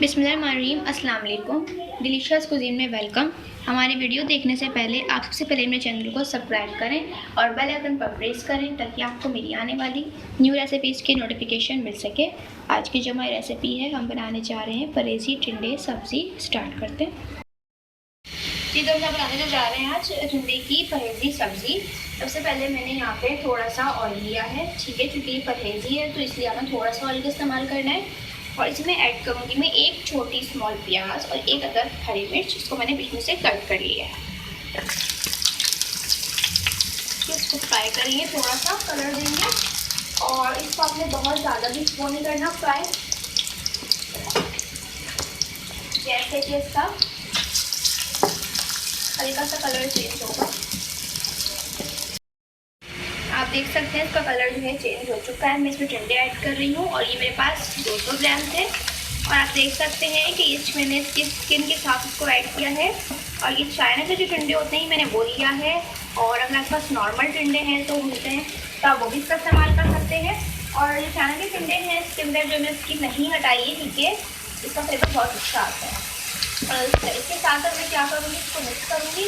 बिस्मिल्लाहिर्रहमानिर्रहीम, अस्सलाम वालेकुम। डिलीशियस कुज़ीन में वेलकम। हमारी वीडियो देखने से पहले आप सबसे पहले मेरे चैनल को सब्सक्राइब करें और बेल आइकन पर प्रेस करें ताकि आपको मेरी आने वाली न्यू रेसिपीज़ की नोटिफिकेशन मिल सके। आज की जो हमारी रेसिपी है, हम बनाने जा रहे हैं परहेज़ी टिंडे सब्ज़ी। स्टार्ट करते हैं जी। तो हम बनाने जा रहे हैं आज टिंडे की परहेज़ी सब्ज़ी। सबसे पहले मैंने यहाँ पे थोड़ा सा ऑयल लिया है, ठीक है, क्योंकि ये परहेज़ी है तो इसलिए हमें थोड़ा सा ऑयल का इस्तेमाल करना है। और इसमें ऐड करूँगी मैं एक छोटी स्मॉल प्याज और एक अदर हरी मिर्च, इसको मैंने बीच में से कट कर लिया है। इसको फ्राई करेंगे, थोड़ा सा कलर देंगे और इसको आपने बहुत ज़्यादा भी वो नहीं करना फ्राई, जैसे कि इसका हल्का सा कलर चेंज होगा। आप देख सकते हैं इसका कलर जो है चेंज हो चुका है। मैं इसमें टिंडे ऐड कर रही हूँ और ये मेरे पास 200 ग्राम थे। और आप देख सकते हैं कि इस मैंने इसकी स्किन के साथ इसको ऐड किया है। और ये चाइना के जो टिंडे होते हैं मैंने वो लिया है। और अगर आपके पास नॉर्मल टिंडे हैं तो मिलते हैं तो आप वो भी इसका इस्तेमाल कर सकते हैं। और ये चाइना के टिंडे हैं, इसके अंदर जो मैं स्किन नहीं हटाई है, ठीक है, इसका फ्लेवर बहुत अच्छा आता है। और इसके साथ मैं क्या करूँगी, इसको मिक्स करूँगी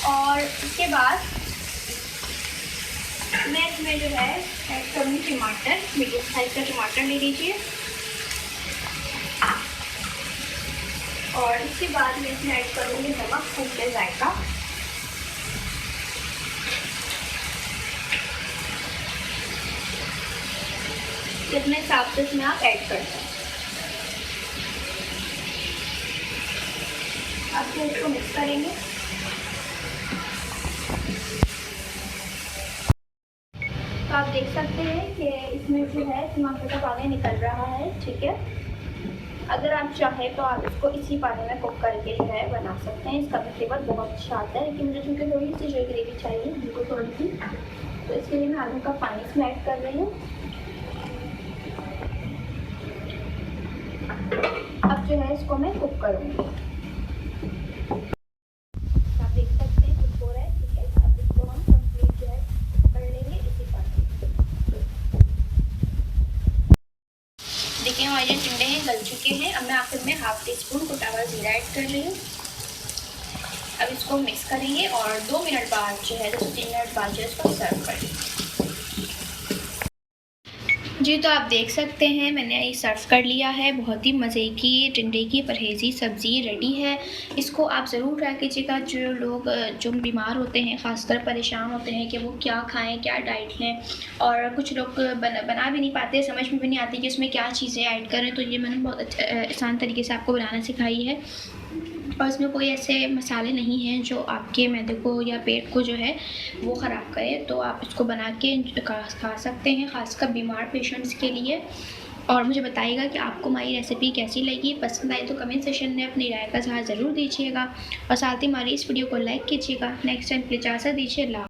और उसके बाद मैं इसमें जो है ऐड करूँगी टमाटर। मीडियम साइज का टमाटर ले लीजिए। और इसके बाद मैं इसमें ऐड करूँगी नमक खूब के जायका। इतने हिसाब से इसमें आप ऐड कर दें। अब फिर इसको मिक्स करेंगे। तो आप देख सकते हैं कि इसमें जो है टमाटर का पानी निकल रहा है, ठीक है। अगर आप चाहें तो आप इसको इसी पानी में कुक करके जो है बना सकते हैं। इसका भी फ्लेवर बहुत अच्छा आता है, लेकिन मुझे चूँकि थोड़ी सी जो ग्रेवी चाहिए, बिल्कुल थोड़ी सी, तो इसके लिए मैं आलू का पानी इसमें ऐड कर रही हूँ। अब जो है इसको मैं कुक करूँगी। आप देख सकते हैं कुक हो रहा है, ठीक है। अब इसको हम कंप्लीट जो है कर लेंगे इसी पानी। देखिए हमारे जो टिंडे हैं गल चुके हैं। अब मैं आखिर में हाफ टी स्पून कुटा हुआ जीरा ऐड कर रही हूँ। अब इसको मिक्स करेंगे और 2 मिनट बाद जो है 2 से 3 मिनट बाद जो है इसको सर्व करेंगे जी। तो आप देख सकते हैं मैंने ये सर्व कर लिया है। बहुत ही मज़े की टिंडे की परहेज़ी सब्ज़ी रेडी है। इसको आप ज़रूर ट्राई कीजिएगा। जो लोग जो बीमार होते हैं, ख़ासकर परेशान होते हैं कि वो क्या खाएं, क्या डाइट लें, और कुछ लोग बना भी नहीं पाते, समझ में भी नहीं आती कि उसमें क्या चीज़ें ऐड करें, तो ये मैंने बहुत आसान तरीके से आपको बनाना सिखाई है। और इसमें कोई ऐसे मसाले नहीं हैं जो आपके मैदे को या पेट को जो है वो ख़राब करे। तो आप इसको बना के खा सकते हैं, ख़ासकर बीमार पेशेंट्स के लिए। और मुझे बताइएगा कि आपको हमारी रेसिपी कैसी लगी। पसंद आई तो कमेंट सेशन में अपनी राय का इज़हार ज़रूर दीजिएगा और साथ ही हमारी इस वीडियो को लाइक कीजिएगा। नेक्स्ट टाइम के लिए इजाज़त दीजिए।